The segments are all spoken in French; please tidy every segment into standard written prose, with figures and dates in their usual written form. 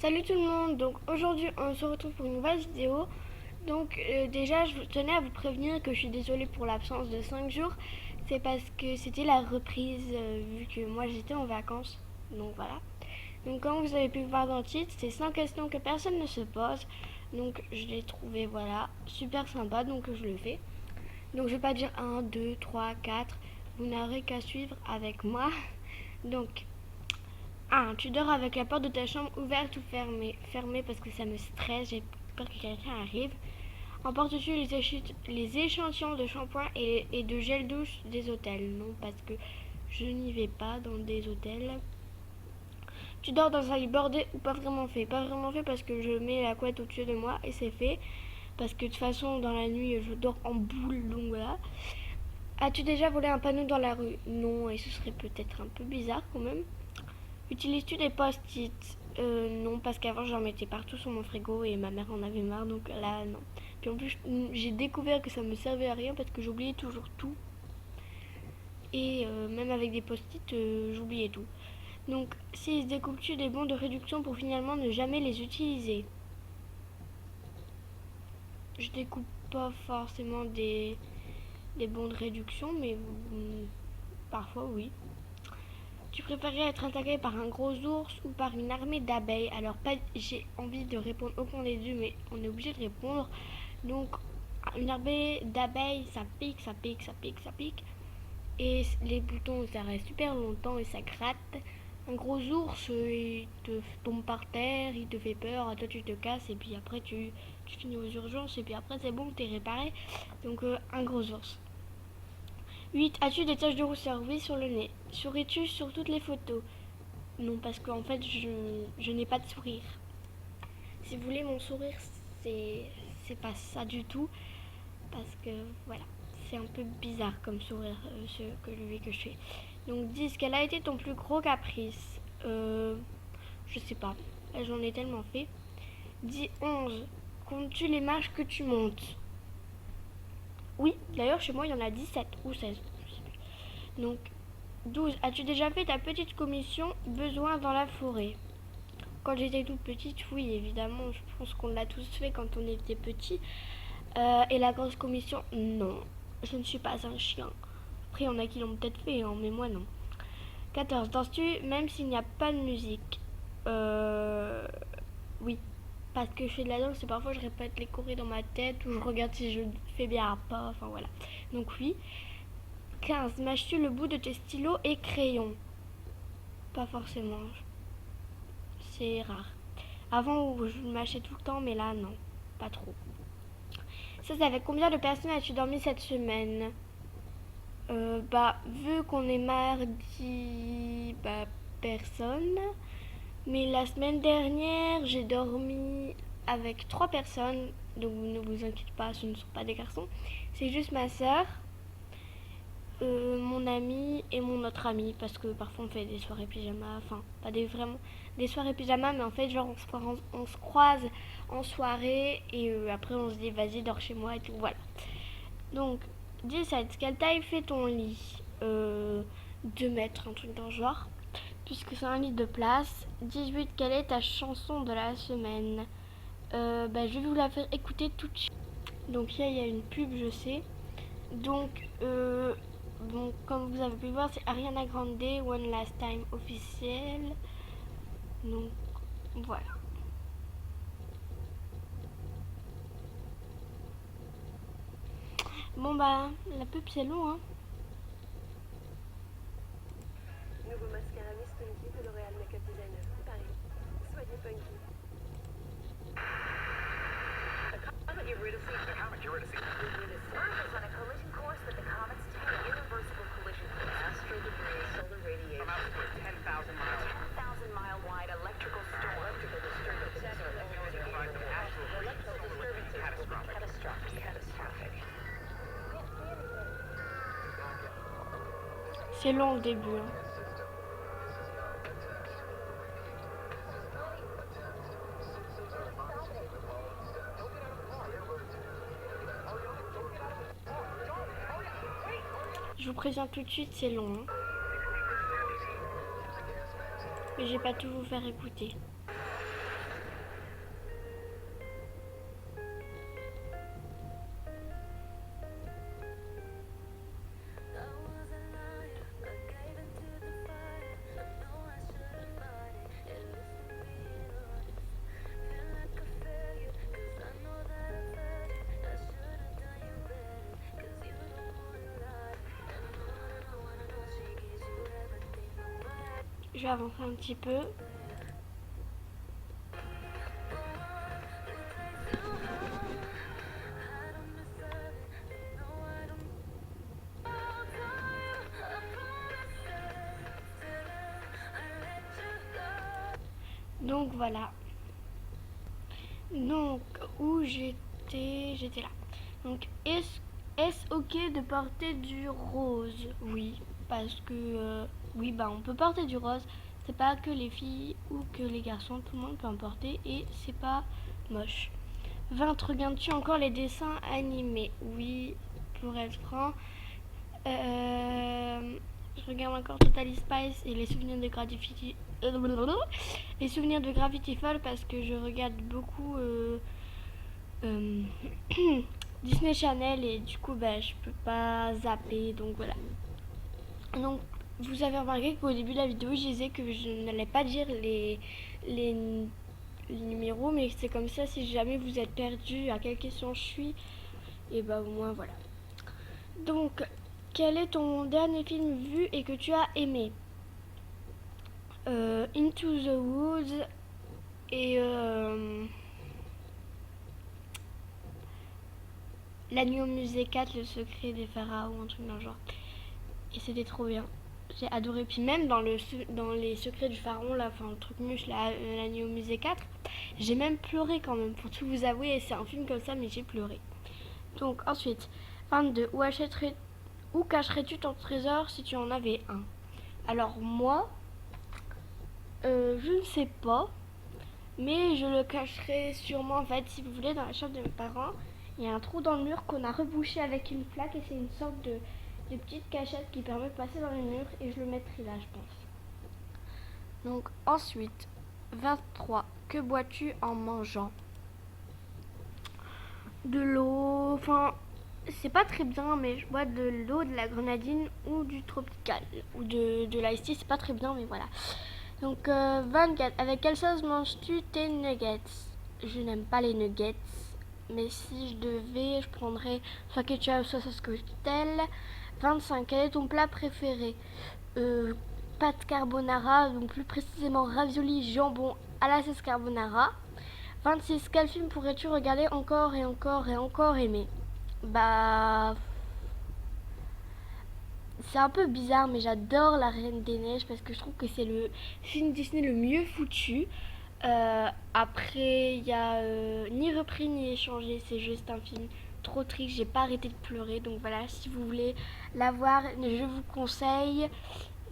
Salut tout le monde, donc aujourd'hui on se retrouve pour une nouvelle vidéo. Donc déjà je tenais à vous prévenir que je suis désolée pour l'absence de 5 jours. C'est parce que c'était la reprise vu que moi j'étais en vacances. Donc voilà. Donc comme vous avez pu le voir dans le titre, c'est 100 questions que personne ne se pose. Donc je l'ai trouvé voilà super sympa donc je le fais. Donc je vais pas dire 1, 2, 3, 4. Vous n'aurez qu'à suivre avec moi. Donc tu dors avec la porte de ta chambre ouverte ou fermée? Fermée parce que ça me stresse, j'ai peur que quelqu'un arrive. Emportes-tu les échantillons de shampoing et de gel douche des hôtels? Non, parce que je n'y vais pas dans des hôtels. Tu dors dans un lit bordé ou pas vraiment fait? Pas vraiment fait parce que je mets la couette au-dessus de moi et c'est fait. Parce que de toute façon, dans la nuit, je dors en boule, donc voilà. As-tu déjà volé un panneau dans la rue? Non, et ce serait peut-être un peu bizarre quand même. Utilises-tu des post-it? Non, parce qu'avant j'en mettais partout sur mon frigo et ma mère en avait marre, donc là non. Puis en plus, j'ai découvert que ça me servait à rien parce que j'oubliais toujours tout. Et même avec des post-it, j'oubliais tout. Donc, si découpes-tu des bons de réduction pour finalement ne jamais les utiliser? Je découpe pas forcément des bons de réduction, mais parfois oui. Tu préférerais être attaqué par un gros ours ou par une armée d'abeilles? Alors, pas, j'ai envie de répondre aucun des deux, mais on est obligé de répondre. Donc, une armée d'abeilles, ça pique, ça pique, ça pique, ça pique. Et les boutons, ça reste super longtemps et ça gratte. Un gros ours, il te tombe par terre, il te fait peur, à toi tu te casses, et puis après tu finis aux urgences, et puis après c'est bon, t'es réparé. Donc, un gros ours. 8. As-tu des taches de rousseur? Oui, sur le nez. Souris-tu sur toutes les photos? Non, parce qu'en fait, je n'ai pas de sourire. Si vous voulez, mon sourire, c'est pas ça du tout. Parce que, voilà, c'est un peu bizarre comme sourire, celui que je fais. Donc, 10. Quel a été ton plus gros caprice? Je sais pas. Là, j'en ai tellement fait. 10. 11. Comptes-tu les marches que tu montes? Oui, d'ailleurs, chez moi, il y en a 17 ou 16. Donc, 12. As-tu déjà fait ta petite commission besoin dans la forêt? Quand j'étais toute petite, oui, évidemment, je pense qu'on l'a tous fait quand on était petit. Et la grosse commission, non. Je ne suis pas un chien. Après, il y en a qui l'ont peut-être fait, hein, mais moi non. 14. Danses-tu même s'il n'y a pas de musique? Oui. Parce que je fais de la danse et parfois je répète les chorés dans ma tête ou je regarde si je fais bien pas. Enfin voilà. Donc oui. 15. Mâches-tu le bout de tes stylos et crayons? Pas forcément. C'est rare. Avant, je mâchais tout le temps, mais là, non. Pas trop. Ça, c'est avec combien de personnes as-tu dormi cette semaine? Vu qu'on est mardi, personne. Mais la semaine dernière, j'ai dormi avec 3 personnes. Donc ne vous inquiétez pas, ce ne sont pas des garçons. C'est juste ma soeur, mon ami et mon autre ami. Parce que parfois on fait des soirées pyjama. Enfin, pas vraiment des soirées pyjama, mais en fait, genre on se croise en soirée. Et après on se dit, vas-y, dors chez moi et tout. Voilà. Donc, 17. Quelle taille fait ton lit? 2 mètres, un truc dans le genre. Puisque c'est un lit de place. 18. Quelle est ta chanson de la semaine? Je vais vous la faire écouter tout de suite. Donc, il y a une pub, je sais. Donc, comme vous avez pu voir, c'est Ariana Grande, One Last Time officiel. Donc, voilà. Bon, la pub, c'est long, hein. Nouveau mascara Miss Punky de L'Oréal Makeup Designer de Paris. Soyez punky. The comet Eurydice. Earth is on a collision course with the comet's 10 irreversible collision course. Astral debris, solar radiation. From out to a 10,000 miles. 10,000-mile wide electrical storm. Electrical disturbance. Catastrophic. C'est long au début, hein. Je vous préviens tout de suite, c'est long, hein. Mais je vais pas tout vous faire écouter. vais avancer un petit peu. Donc voilà. Donc où j'étais là. Donc est-ce ok de porter du rose? Oui, parce que oui, bah on peut porter du rose. C'est pas que les filles ou que les garçons, tout le monde peut en porter et c'est pas moche. 20, regardes-tu encore les dessins animés? Oui, pour être franc. Je regarde encore Totally Spice et les souvenirs de Gravity, les souvenirs de Gravity Falls parce que je regarde beaucoup Disney Channel et du coup bah, je peux pas zapper, donc voilà. Donc vous avez remarqué qu'au début de la vidéo je disais que je n'allais pas dire les numéros, mais c'est comme ça si jamais vous êtes perdu à quelle question je suis, et bah au moins voilà. Donc quel est ton dernier film vu et que tu as aimé? Into the Woods et L'agneau au musée 4, le secret des pharaons, un truc dans le genre. Et c'était trop bien. J'ai adoré. Puis même dans les secrets du pharaon, là, enfin le truc muche, l'agneau au musée 4, j'ai même pleuré quand même, pour tout vous avouer. Et c'est un film comme ça, mais j'ai pleuré. Donc ensuite, 22. Où cacherais-tu ton trésor si tu en avais un? Alors moi, je ne sais pas. Mais je le cacherai sûrement, en fait, si vous voulez, dans la chambre de mes parents. Il y a un trou dans le mur qu'on a rebouché avec une plaque et c'est une sorte de petite cachette qui permet de passer dans les murs et je le mettrai là, je pense. Donc ensuite, 23. Que bois-tu en mangeant? De l'eau, enfin, c'est pas très bien, mais je bois de l'eau, de la grenadine ou du tropical. Ou de l'ice tea, c'est pas très bien, mais voilà. Donc 24. Avec quelle sauce manges-tu tes nuggets? Je n'aime pas les nuggets, mais si je devais, je prendrais soit ketchup, soit sauce cocktail. 25. Quel est ton plat préféré? Pâte carbonara, donc plus précisément ravioli jambon à la sauce carbonara. 26. Quel film pourrais-tu regarder encore et encore et encore aimer? Bah... C'est un peu bizarre, mais j'adore La Reine des Neiges parce que je trouve que c'est le film Disney le mieux foutu. Après, il y a ni repris ni échangé, c'est juste un film trop triste. J'ai pas arrêté de pleurer, donc voilà, si vous voulez la voir, je vous conseille.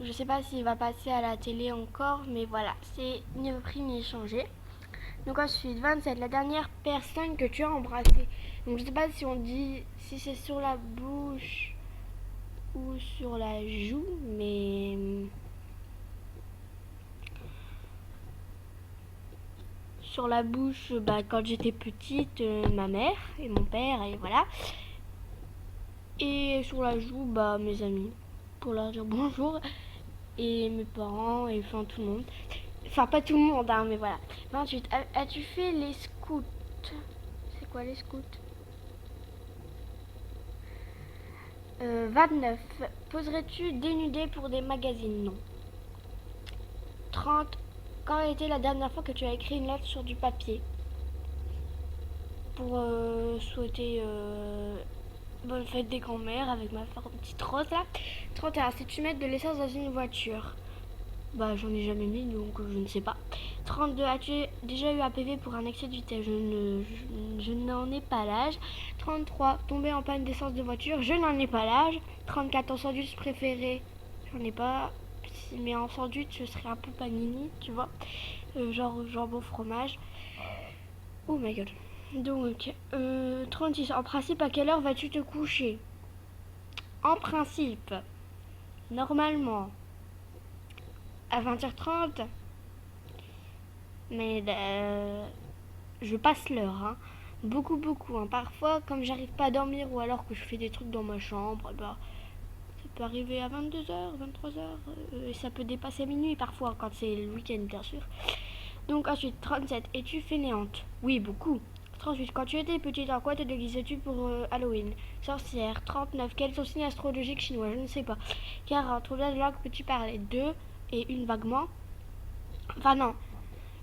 Je sais pas s'il va passer à la télé encore, mais voilà, c'est ni repris ni échangé. Donc ensuite, 27, la dernière personne que tu as embrassée. Donc je sais pas si on dit, si c'est sur la bouche ou sur la joue, mais sur la bouche, bah, quand j'étais petite, ma mère et mon père, et voilà. Et sur la joue, bah, mes amis, pour leur dire bonjour, et mes parents, et enfin tout le monde. Enfin, pas tout le monde, hein, mais voilà. 28, as-tu fait les scouts? C'est quoi les scouts? 29, poserais-tu dénudé pour des magazines? Non. 30, quand a été la dernière fois que tu as écrit une lettre sur du papier pour souhaiter bonne fête des grands-mères avec ma petite rose là? 31, si tu mets de l'essence dans une voiture? Bah j'en ai jamais mis, donc je ne sais pas. 32, as-tu déjà eu un PV pour un excès de vitesse? Je n'en ai pas l'âge. 33, tomber en panne d'essence de voiture? Je n'en ai pas l'âge. 34, ton sandwich préféré? J'en ai pas. Mais en sandwich ce serait un peu panini, tu vois, genre jambon fromage. Oh my god. Donc 36, en principe à quelle heure vas-tu te coucher? En principe, normalement à 20h30, mais je passe l'heure, hein. Beaucoup, hein. Parfois comme j'arrive pas à dormir ou alors que je fais des trucs dans ma chambre, bah ça peut arriver à 22h, 23h, et ça peut dépasser minuit parfois quand c'est le week-end bien sûr. Donc ensuite, 37, es-tu fainéante? Oui, beaucoup. 38, quand tu étais petite, en quoi te déguisais-tu pour Halloween? Sorcière. 39, quel est signe astrologique chinois? Je ne sais pas. 40, combien de langues peux-tu parler? 2 et une vaguement. Enfin non,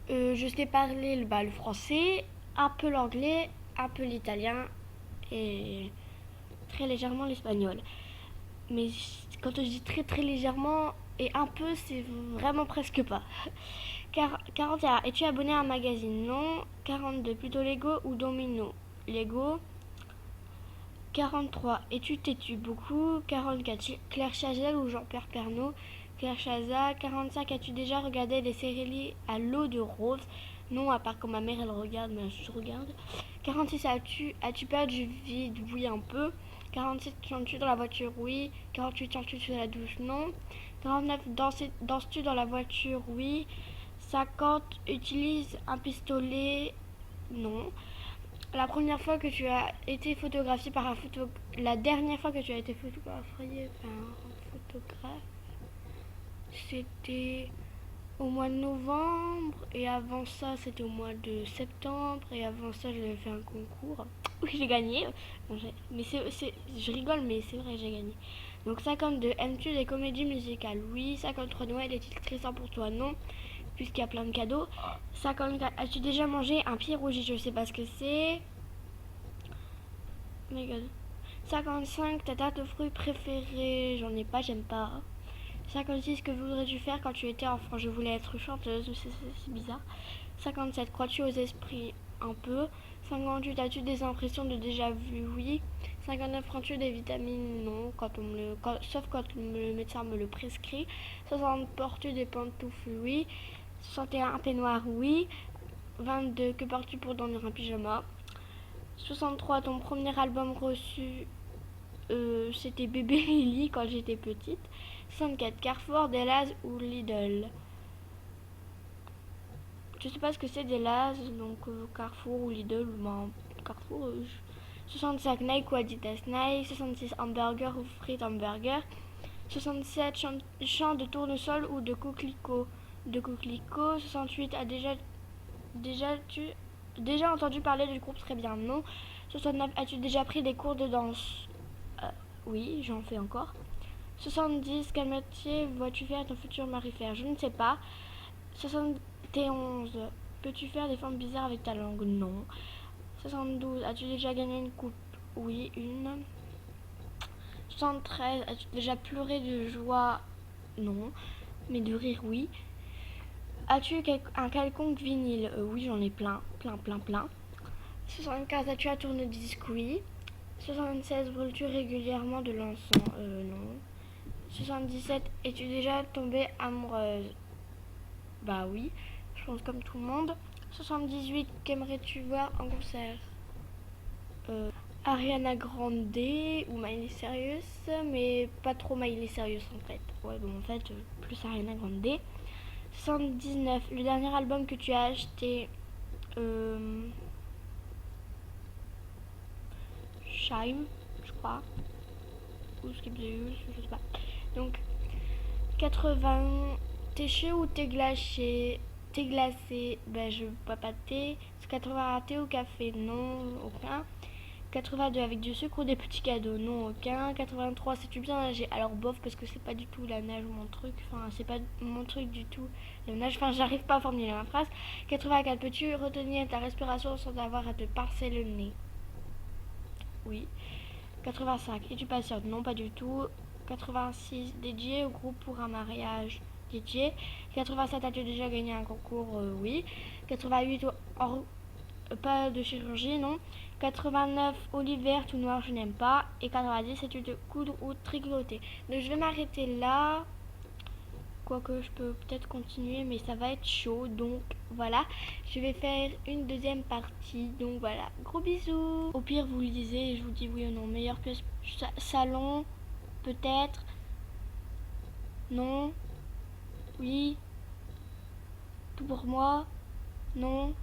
je sais parler le français, un peu l'anglais, un peu l'italien et très légèrement l'espagnol. Mais quand je dis très très légèrement et un peu, c'est vraiment presque pas. 41. Es-tu abonné à un magazine? Non. 42. Plutôt Lego ou Domino? Lego. 43. Es-tu têtu? Beaucoup. 44. Claire Chazal ou Jean-Pierre Pernaut? Claire Chazal. 45. As-tu déjà regardé des séries à l'eau de rose? Non, à part quand ma mère elle regarde, mais je regarde. 46. As-tu peur du vide? Oui, un peu. 47. Chantes-tu dans la voiture? Oui. 48. Chantes-tu sous la douche? Non. 49. Danses-tu dans la voiture? Oui. 50. Utilise un pistolet? Non. La première fois que tu as été photographié par un photographe, la dernière fois que tu as été photographié par un photographe, c'était au mois de novembre et avant ça c'était au mois de septembre et avant ça j'avais fait un concours. Oui, j'ai gagné. Bon, mais je rigole, mais c'est vrai, j'ai gagné. Donc 52, aimes-tu les comédies musicales? Oui. 53, Noël est-il stressant pour toi? Non, puisqu'il y a plein de cadeaux. 54, as-tu déjà mangé un pied rougi? Je sais pas ce que c'est. Oh my god. 55, ta tarte aux fruits préférée? J'en ai pas, j'aime pas. 56, que voudrais-tu faire quand tu étais enfant? Je voulais être chanteuse, c'est bizarre. 57, crois-tu aux esprits? Un peu. 58, as-tu des impressions de déjà vu? Oui. 59, prends-tu des vitamines? Non, sauf quand le médecin me le prescrit. 60, portes-tu des pantoufles? Oui. 61, un peignoir? Oui. 22, que portes-tu pour dormir? Un pyjama? 63, ton premier album reçu? C'était Bébé Lily quand j'étais petite. 64, Carrefour, Delaz ou Lidl? Je sais pas ce que c'est Delaz, donc Carrefour ou Lidl, ben, Carrefour. 65, Nike ou Adidas? Nike. 66, hamburger ou frites hamburger? 67, champ de tournesol ou de coquelicot? De coquelicot. 68, déjà entendu parler du groupe? Très bien, non. 69, as-tu déjà pris des cours de danse? Oui, j'en fais encore. 70, quel métier vas-tu faire ton futur mari faire? Je ne sais pas. 71, peux-tu faire des formes bizarres avec ta langue? Non. 72, as-tu déjà gagné une coupe? Oui, une. 73, as-tu déjà pleuré de joie? Non. Mais de rire, oui. As-tu un quelconque vinyle? Oui, j'en ai plein. Plein, plein, plein. 75, as-tu un tourne-disque? Oui. 76, brûles-tu régulièrement de l'encens? Non. 77, es-tu déjà tombée amoureuse? Bah oui, je pense comme tout le monde. 78, qu'aimerais-tu voir en concert? Ariana Grande ou Miley Cyrus, mais pas trop Miley Cyrus en fait. Ouais, bon en fait, plus Ariana Grande. 79, le dernier album que tu as acheté? Shime, je crois. Ou Skip the Use, je sais pas. Donc 80, t'es chaud ou t'es glacé? T'es glacé? Ben je bois pas de thé. 81, thé ou café? Non, aucun. 82, avec du sucre ou des petits cadeaux? Non, aucun. 83, sais-tu bien nager? Alors bof, parce que c'est pas du tout la nage mon truc. Enfin, c'est pas mon truc du tout. La nage, enfin, j'arrive pas à formuler ma phrase. 84, peux-tu retenir ta respiration sans avoir à te pincer le nez? Oui. 85, es-tu patiente? Non, pas du tout. 86, dédié au groupe pour un mariage? Dédié. 87, as-tu déjà gagné un concours? Oui. 88, pas de chirurgie, non. 89, olive verte ou noire, je n'aime pas. Et 90, sais-tu te coudre ou tricoter? Donc je vais m'arrêter là. Quoique je peux peut-être continuer, mais ça va être chaud. Donc voilà, je vais faire une deuxième partie. Donc voilà, gros bisous. Au pire, vous lisez et je vous dis oui ou non. Meilleure pièce salon, peut-être. Non. Oui. Tout pour moi. Non.